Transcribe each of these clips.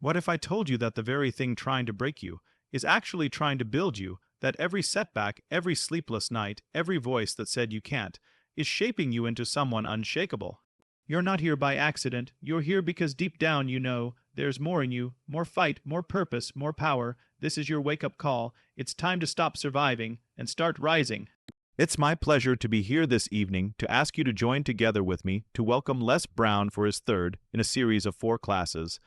What if I told you that the very thing trying to break you is actually trying to build you, that every setback, every sleepless night, every voice that said you can't, is shaping you into someone unshakable? You're not here by accident, you're here because deep down you know there's more in you, more fight, more purpose, more power. This is your wake-up call. It's time to stop surviving and start rising. It's my pleasure to be here this evening to ask you to join together with me to welcome Les Brown for his third in a series of 4 classes.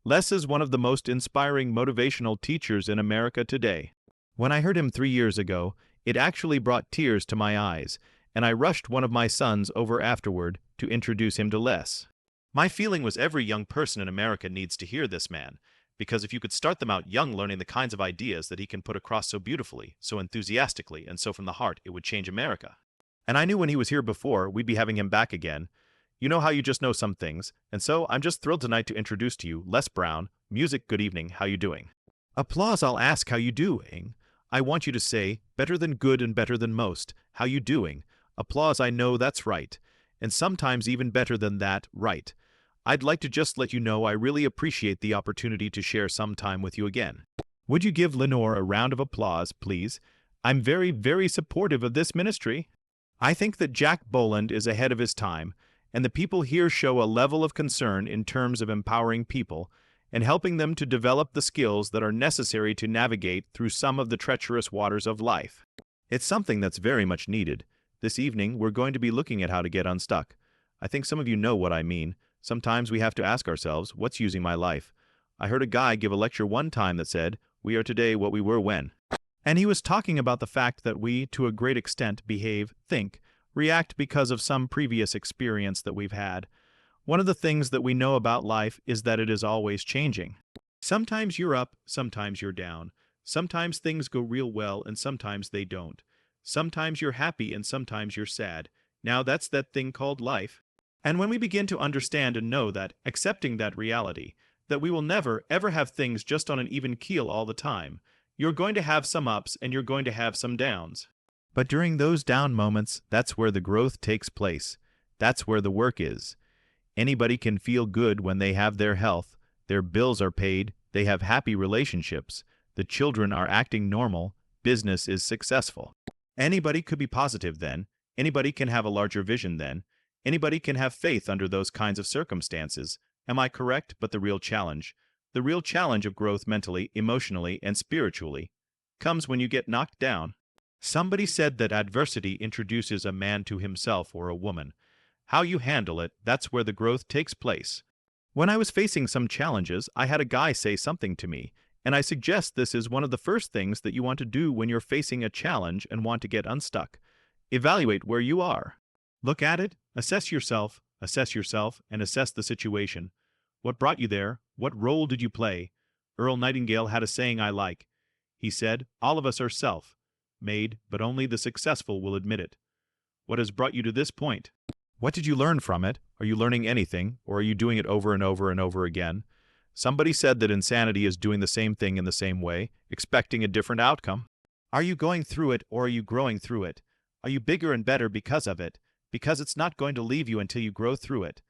Les is one of the most inspiring motivational teachers in America today. When I heard him 3 years ago, it actually brought tears to my eyes, and I rushed one of my sons over afterward to introduce him to Les. My feeling was every young person in America needs to hear this man, because if you could start them out young learning the kinds of ideas that he can put across so beautifully, so enthusiastically, and so from the heart, it would change America. And I knew when he was here before, we'd be having him back again. You know how you just know some things, and so I'm just thrilled tonight to introduce to you Les Brown. Music, good evening, how you doing? Applause, I'll ask how you doing. I want you to say, better than good and better than most, how you doing? Applause, I know that's right. And sometimes even better than that, right. I'd like to just let you know I really appreciate the opportunity to share some time with you again. Would you give Lenore a round of applause, please? I'm very, very supportive of this ministry. I think that Jack Boland is ahead of his time, and the people here show a level of concern in terms of empowering people and helping them to develop the skills that are necessary to navigate through some of the treacherous waters of life. It's something that's very much needed. This evening, we're going to be looking at how to get unstuck. I think some of you know what I mean. Sometimes we have to ask ourselves, what's using my life? I heard a guy give a lecture one time that said, we are today what we were when. And he was talking about the fact that we, to a great extent, behave, think, react because of some previous experience that we've had. One of the things that we know about life is that it is always changing. Sometimes you're up, sometimes you're down. Sometimes things go real well and sometimes they don't. Sometimes you're happy and sometimes you're sad. Now that's that thing called life. And when we begin to understand and know that, accepting that reality, that we will never, ever have things just on an even keel all the time, you're going to have some ups and you're going to have some downs. But during those down moments, that's where the growth takes place. That's where the work is. Anybody can feel good when they have their health, their bills are paid, they have happy relationships, the children are acting normal, business is successful. Anybody could be positive then. Anybody can have a larger vision then. Anybody can have faith under those kinds of circumstances. Am I correct? But the real challenge of growth mentally, emotionally, and spiritually, comes when you get knocked down. Somebody said that adversity introduces a man to himself or a woman. How you handle it, that's where the growth takes place. When I was facing some challenges, I had a guy say something to me, and I suggest this is one of the first things that you want to do when you're facing a challenge and want to get unstuck. Evaluate where you are. Look at it, assess yourself, and assess the situation. What brought you there? What role did you play? Earl Nightingale had a saying I like. He said, all of us are self-made, but only the successful will admit it. What has brought you to this point? What did you learn from it? Are you learning anything, or are you doing it over and over and over again? Somebody said that insanity is doing the same thing in the same way, expecting a different outcome. Are you going through it, or are you growing through it? Are you bigger and better because of it? Because it's not going to leave you until you grow through it.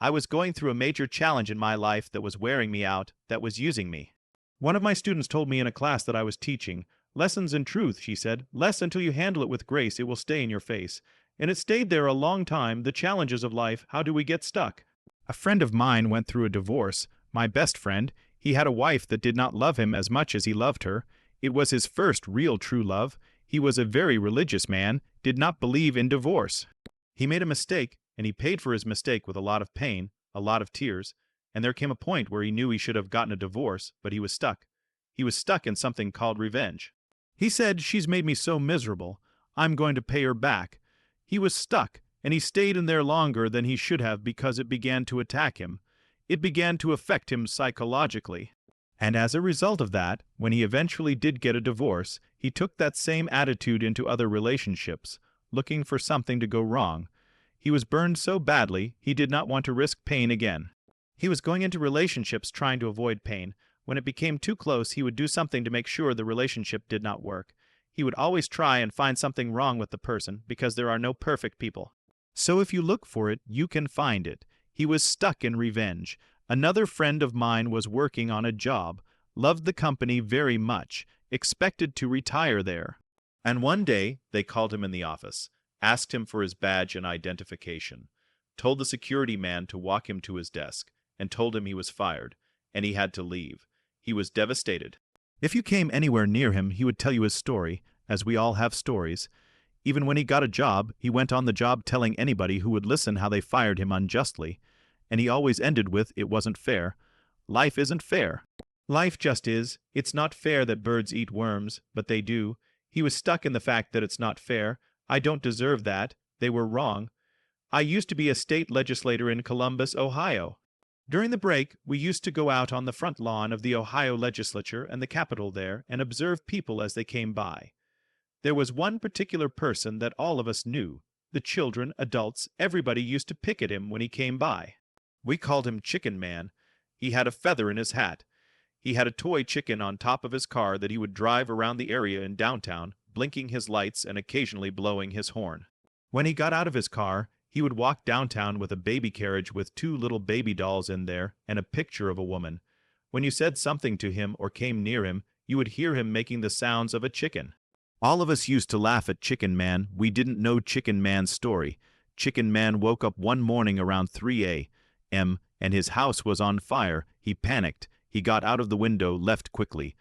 I was going through a major challenge in my life that was wearing me out, that was using me. One of my students told me in a class that I was teaching, lessons in truth, she said, less until you handle it with grace, it will stay in your face. And it stayed there a long time, the challenges of life, how do we get stuck? A friend of mine went through a divorce, my best friend. He had a wife that did not love him as much as he loved her. It was his first real true love. He was a very religious man, did not believe in divorce. He made a mistake, and he paid for his mistake with a lot of pain, a lot of tears, and there came a point where he knew he should have gotten a divorce, but he was stuck. He was stuck in something called revenge. He said, she's made me so miserable, I'm going to pay her back. He was stuck, and he stayed in there longer than he should have because it began to attack him. It began to affect him psychologically. And as a result of that, when he eventually did get a divorce, he took that same attitude into other relationships, looking for something to go wrong. He was burned so badly, he did not want to risk pain again. He was going into relationships trying to avoid pain. When it became too close, he would do something to make sure the relationship did not work. He would always try and find something wrong with the person, because there are no perfect people. So if you look for it, you can find it. He was stuck in revenge, Another friend of mine was working on a job, loved the company very much, expected to retire there. And one day, they called him in the office, asked him for his badge and identification, told the security man to walk him to his desk, and told him he was fired, and he had to leave. He was devastated. If you came anywhere near him, he would tell you his story, as we all have stories. Even when he got a job, he went on the job telling anybody who would listen how they fired him unjustly. And he always ended with, "It wasn't fair." Life isn't fair. Life just is. It's not fair that birds eat worms, but they do. He was stuck in the fact that it's not fair. I don't deserve that. They were wrong. I used to be a state legislator in Columbus, Ohio. During the break, we used to go out on the front lawn of the Ohio legislature and the Capitol there and observe people as they came by. There was one particular person that all of us knew. The children, adults, everybody used to pick at him when he came by. We called him Chicken Man. He had a feather in his hat. He had a toy chicken on top of his car that he would drive around the area in downtown, blinking his lights and occasionally blowing his horn. When he got out of his car, he would walk downtown with a baby carriage with 2 little baby dolls in there and a picture of a woman. When you said something to him or came near him, you would hear him making the sounds of a chicken. All of us used to laugh at Chicken Man. We didn't know Chicken Man's story. Chicken Man woke up one morning around 3 a.m. and his house was on fire. He panicked. He got out of the window, left quickly,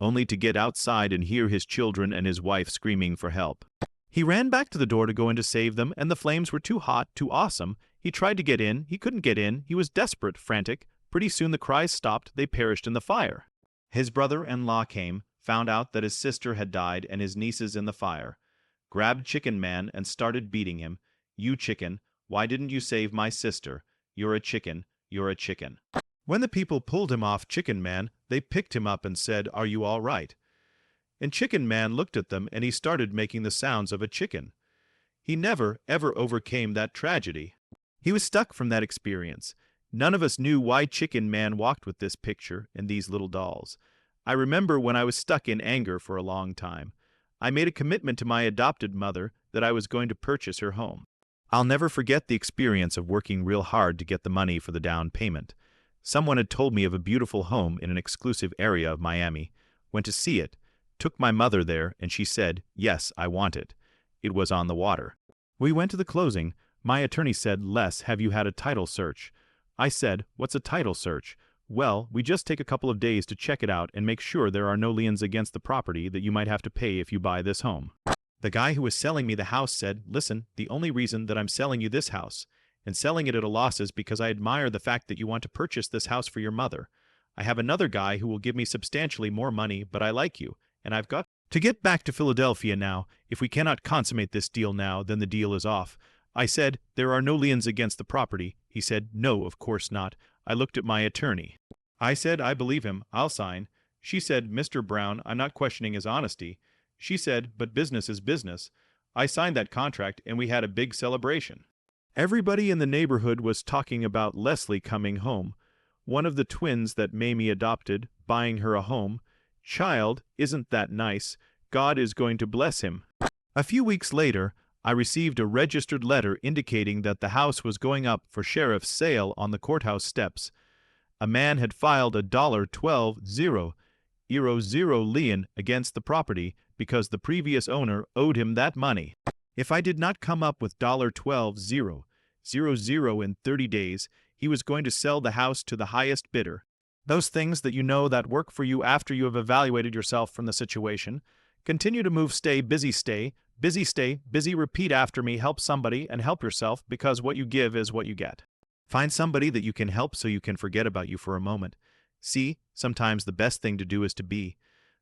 only to get outside and hear his children and his wife screaming for help. He ran back to the door to go in to save them, and the flames were too hot, too awesome. He tried to get in. He couldn't get in. He was desperate, frantic. Pretty soon the cries stopped. They perished in the fire. His brother-in-law came, found out that his sister had died and his nieces in the fire, grabbed Chicken Man and started beating him. "You chicken, why didn't you save my sister? You're a chicken, you're a chicken." When the people pulled him off Chicken Man, they picked him up and said, "Are you all right?" And Chicken Man looked at them and he started making the sounds of a chicken. He never, ever overcame that tragedy. He was stuck from that experience. None of us knew why Chicken Man walked with this picture and these little dolls. I remember when I was stuck in anger for a long time. I made a commitment to my adopted mother that I was going to purchase her home. I'll never forget the experience of working real hard to get the money for the down payment. Someone had told me of a beautiful home in an exclusive area of Miami. Went to see it, took my mother there, and she said, "Yes, I want it." It was on the water. We went to the closing. My attorney said, "Les, have you had a title search?" I said, "What's a title search?" "Well, we just take a couple of days to check it out and make sure there are no liens against the property that you might have to pay if you buy this home." The guy who was selling me the house said, "Listen, the only reason that I'm selling you this house and selling it at a loss is because I admire the fact that you want to purchase this house for your mother. I have another guy who will give me substantially more money, but I like you, and I've got to get back to Philadelphia now. If we cannot consummate this deal now, then the deal is off." I said, "There are no liens against the property." He said, "No, of course not." I looked at my attorney. I said, "I believe him. I'll sign." She said, "Mr. Brown, I'm not questioning his honesty." She said, "But business is business." I signed that contract, and we had a big celebration. Everybody in the neighborhood was talking about Leslie coming home. One of the twins that Mamie adopted, buying her a home. Child, isn't that nice? God is going to bless him. A few weeks later, I received a registered letter indicating that the house was going up for sheriff's sale on the courthouse steps. A man had filed a $12,000 lien against the property because the previous owner owed him that money. If I did not come up with $12,000 in 30 days, he was going to sell the house to the highest bidder. Those things that you know that work for you after you have evaluated yourself from the situation. Continue to move, stay, busy, repeat after me, help somebody and help yourself, because what you give is what you get. Find somebody that you can help so you can forget about you for a moment. See, sometimes the best thing to do is to be.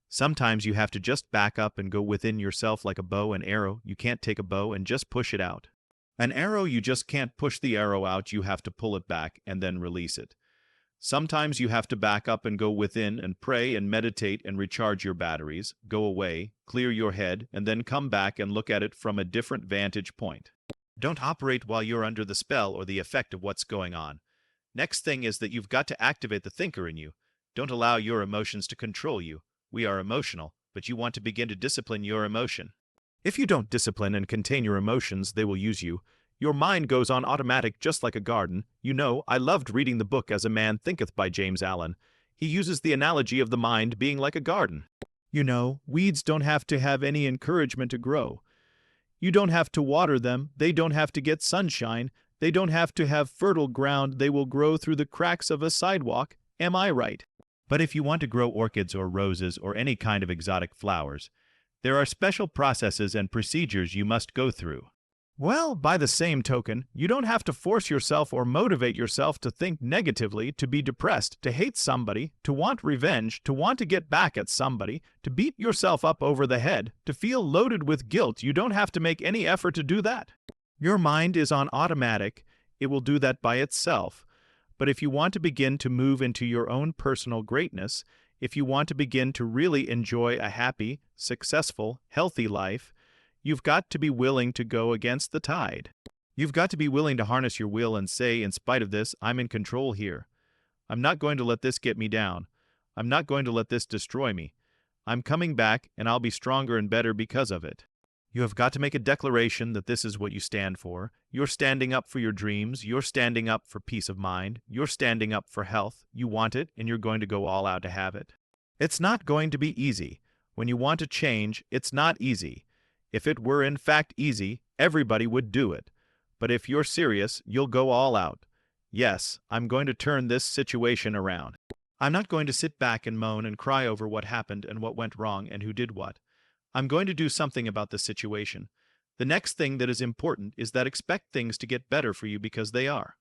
Sometimes you have to just back up and go within yourself like a bow and arrow. You can't take a bow and just push it out. An arrow, you just can't push the arrow out. You have to pull it back and then release it. Sometimes you have to back up and go within and pray and meditate and recharge your batteries, go away, clear your head, and then come back and look at it from a different vantage point. Don't operate while you're under the spell or the effect of what's going on. Next thing is that you've got to activate the thinker in you. Don't allow your emotions to control you. We are emotional, but you want to begin to discipline your emotion. If you don't discipline and contain your emotions, they will use you. Your mind goes on automatic just like a garden. You know, I loved reading the book As a Man Thinketh by James Allen. He uses the analogy of the mind being like a garden. You know, weeds don't have to have any encouragement to grow. You don't have to water them, they don't have to get sunshine, they don't have to have fertile ground, they will grow through the cracks of a sidewalk. Am I right? But if you want to grow orchids or roses or any kind of exotic flowers, there are special processes and procedures you must go through. Well, by the same token, you don't have to force yourself or motivate yourself to think negatively, to be depressed, to hate somebody, to want revenge, to want to get back at somebody, to beat yourself up over the head, to feel loaded with guilt. You don't have to make any effort to do that. Your mind is on automatic. It will do that by itself. But if you want to begin to move into your own personal greatness, if you want to begin to really enjoy a happy, successful, healthy life, you've got to be willing to go against the tide. You've got to be willing to harness your will and say, in spite of this, I'm in control here. I'm not going to let this get me down. I'm not going to let this destroy me. I'm coming back, and I'll be stronger and better because of it. You have got to make a declaration that this is what you stand for. You're standing up for your dreams. You're standing up for peace of mind. You're standing up for health. You want it, and you're going to go all out to have it. It's not going to be easy. When you want to change, it's not easy. If it were in fact easy, everybody would do it. But if you're serious, you'll go all out. Yes, I'm going to turn this situation around. I'm not going to sit back and moan and cry over what happened and what went wrong and who did what. I'm going to do something about the situation. The next thing that is important is that expect things to get better for you because they are.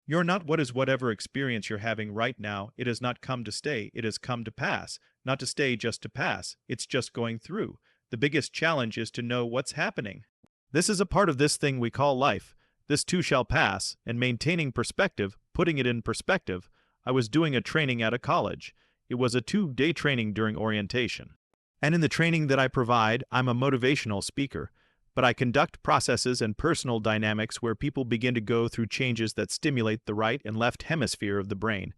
You're not what is whatever experience you're having right now. It has not come to stay. It has come to pass. Not to stay, just to pass. It's just going through. The biggest challenge is to know what's happening. This is a part of this thing we call life. This too shall pass, and maintaining perspective, putting it in perspective. I was doing a training at a college. It was a 2-day training during orientation. And in the training that I provide, I'm a motivational speaker, but I conduct processes and personal dynamics where people begin to go through changes that stimulate the right and left hemisphere of the brain,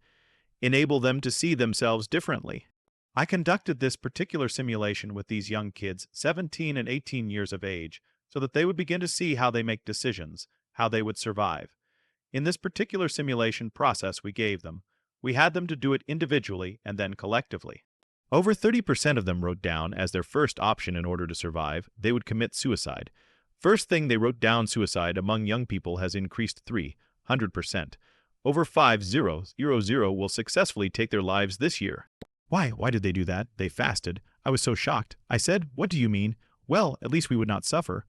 enable them to see themselves differently. I conducted this particular simulation with these young kids, 17 and 18 years of age, so that they would begin to see how they make decisions, how they would survive. In this particular simulation process we gave them, we had them to do it individually and then collectively. Over 30% of them wrote down as their first option in order to survive, they would commit suicide. First thing they wrote down, suicide among young people has increased 300%. Over 500 will successfully take their lives this year. Why did they do that? They fasted. I was so shocked. I said, what do you mean? Well, at least we would not suffer.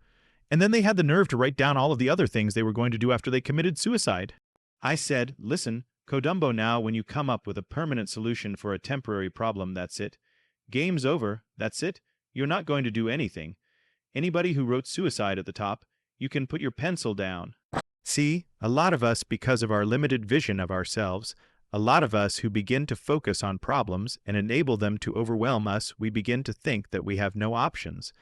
And then they had the nerve to write down all of the other things they were going to do after they committed suicide. I said, listen, Kodumbo, now when you come up with a permanent solution for a temporary problem, that's it. Game's over, that's it. You're not going to do anything. Anybody who wrote suicide at the top, you can put your pencil down. See, a lot of us, because of our limited vision of ourselves, a lot of us who begin to focus on problems and enable them to overwhelm us, we begin to think that we have no options.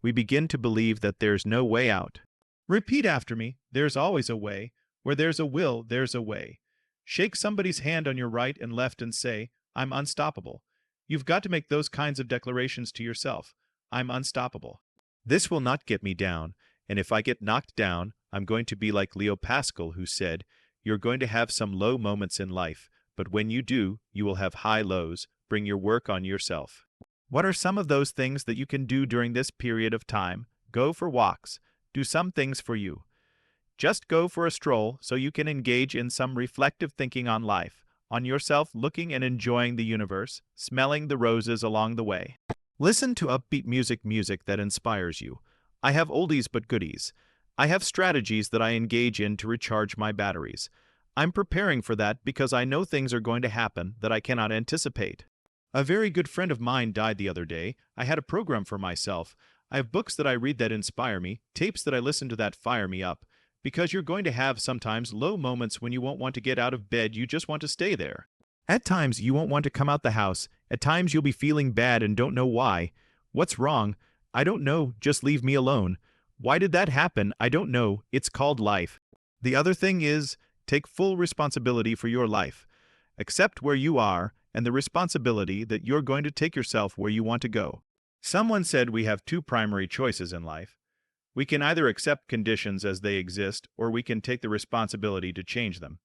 We begin to believe that there's no way out. Repeat after me, there's always a way. Where there's a will, there's a way. Shake somebody's hand on your right and left and say, I'm unstoppable. You've got to make those kinds of declarations to yourself. I'm unstoppable. This will not get me down, and if I get knocked down, I'm going to be like Leo Pascal, who said, you're going to have some low moments in life, but when you do, you will have high lows. Bring your work on yourself. What are some of those things that you can do during this period of time? Go for walks. Do some things for you. Just go for a stroll so you can engage in some reflective thinking on life, on yourself, looking and enjoying the universe, smelling the roses along the way. Listen to upbeat music that inspires you. I have oldies but goodies. I have strategies that I engage in to recharge my batteries. I'm preparing for that because I know things are going to happen that I cannot anticipate. A very good friend of mine died the other day. I had a program for myself. I have books that I read that inspire me, tapes that I listen to that fire me up. Because you're going to have sometimes low moments when you won't want to get out of bed, you just want to stay there. At times you won't want to come out the house. At times you'll be feeling bad and don't know why. What's wrong? I don't know, just leave me alone. Why did that happen? I don't know. It's called life. The other thing is, take full responsibility for your life. Accept where you are and the responsibility that you're going to take yourself where you want to go. Someone said we have two primary choices in life. We can either accept conditions as they exist, or we can take the responsibility to change them.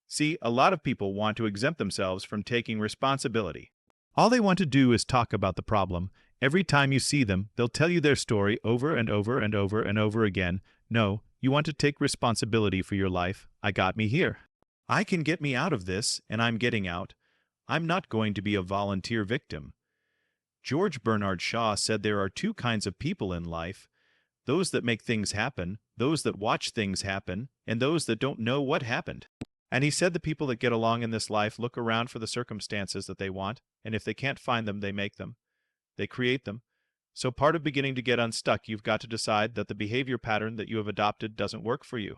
See, a lot of people want to exempt themselves from taking responsibility. All they want to do is talk about the problem. Every time you see them, they'll tell you their story over and over and over and over again. No, you want to take responsibility for your life. I got me here. I can get me out of this, and I'm getting out. I'm not going to be a volunteer victim. George Bernard Shaw said there are two kinds of people in life: those that make things happen, those that watch things happen, and those that don't know what happened. And he said the people that get along in this life look around for the circumstances that they want, and if they can't find them, they make them. They create them. So part of beginning to get unstuck, you've got to decide that the behavior pattern that you have adopted doesn't work for you.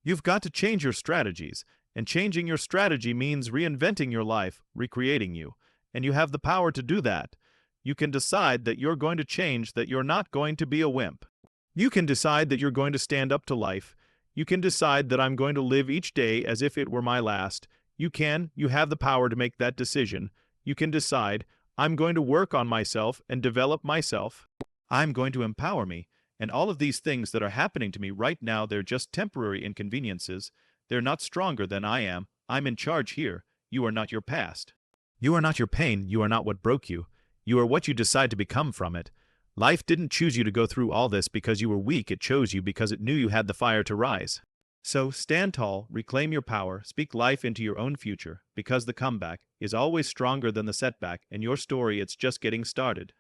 You've got to change your strategies, and changing your strategy means reinventing your life, recreating you, and you have the power to do that. You can decide that you're going to change, that you're not going to be a wimp. You can decide that you're going to stand up to life. You can decide that I'm going to live each day as if it were my last. You have the power to make that decision. You can decide, I'm going to work on myself and develop myself. I'm going to empower me. And all of these things that are happening to me right now, they're just temporary inconveniences. They're not stronger than I am. I'm in charge here. You are not your past. You are not your pain. You are not what broke you. You are what you decide to become from it. Life didn't choose you to go through all this because you were weak. It chose you because it knew you had the fire to rise. So stand tall, reclaim your power, speak life into your own future, because the comeback is always stronger than the setback, and your story, it's just getting started.